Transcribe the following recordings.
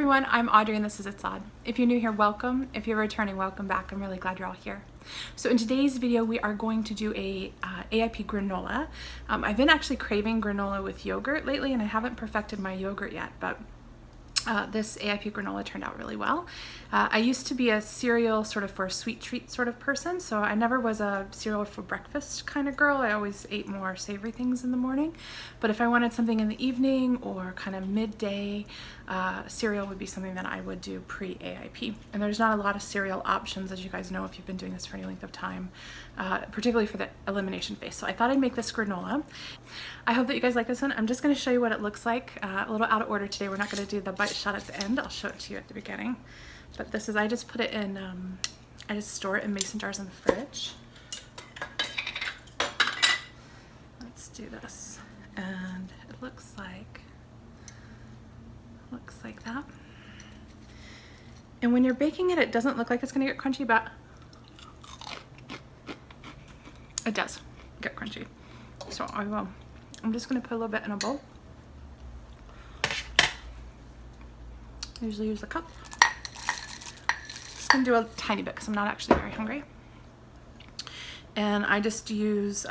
everyone, I'm Audrey and this is It's Odd. If you're new here, welcome. If you're returning, welcome back. I'm really glad you're all here. So in today's video, we are going to do a AIP granola. I've been actually craving granola with yogurt lately and I haven't perfected my yogurt yet, but this AIP granola turned out really well. I used to be a cereal sort of for a sweet treat sort of person, so I never was a cereal for breakfast kind of girl. I always ate more savory things in the morning, but if I wanted something in the evening or kind of midday, cereal would be something that I would do pre-AIP. And there's not a lot of cereal options, as you guys know if you've been doing this for any length of time, particularly for the elimination phase. So I thought I'd make this granola. I hope that you guys like this one. I'm just going to show you what it looks like. A little out of order today. We're not going to do the bite shot at the end. I'll show it to you at the beginning. But this is, I just put it in, I just store it in mason jars in the fridge. Let's do this. And it looks like that. And when you're baking it, it doesn't look like it's going to get crunchy, but it does get crunchy. So I'm just going to put a little bit in a bowl. I usually use a cup. Just going to do a tiny bit because I'm not actually very hungry. And I just use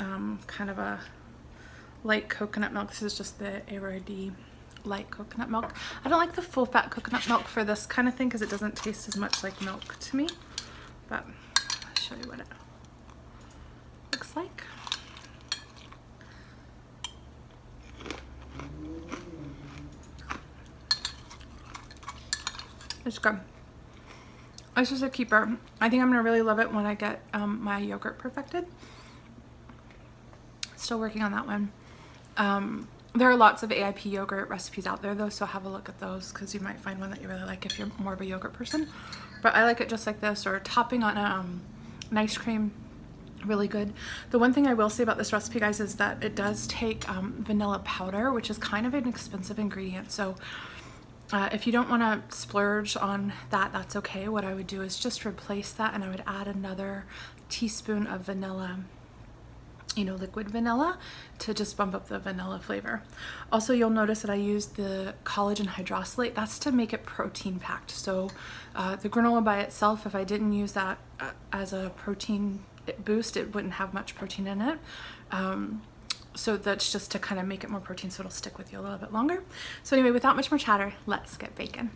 kind of a light coconut milk. This is just the AIP light coconut milk. I don't like the full fat coconut milk for this kind of thing because it doesn't taste as much like milk to me. But I'll show you what it looks like. It's good. It's just a keeper. I think I'm gonna really love it when I get my yogurt perfected. Still working on that one. There are lots of AIP yogurt recipes out there though, so have a look at those because you might find one that you really like if you're more of a yogurt person. But I like it just like this, or topping on an ice cream. Really good. The one thing I will say about this recipe, guys, is that it does take vanilla powder, which is kind of an expensive ingredient. So if you don't want to splurge on that, that's okay. What I would do is just replace that and I would add another teaspoon of vanilla, you know, liquid vanilla, to just bump up the vanilla flavor. Also, you'll notice that I use the collagen hydrolysate. That's to make it protein packed. So the granola by itself, if I didn't use that as a protein boost, it wouldn't have much protein in it. So that's just to kind of make it more protein so it'll stick with you a little bit longer. So anyway, without much more chatter, let's get baking.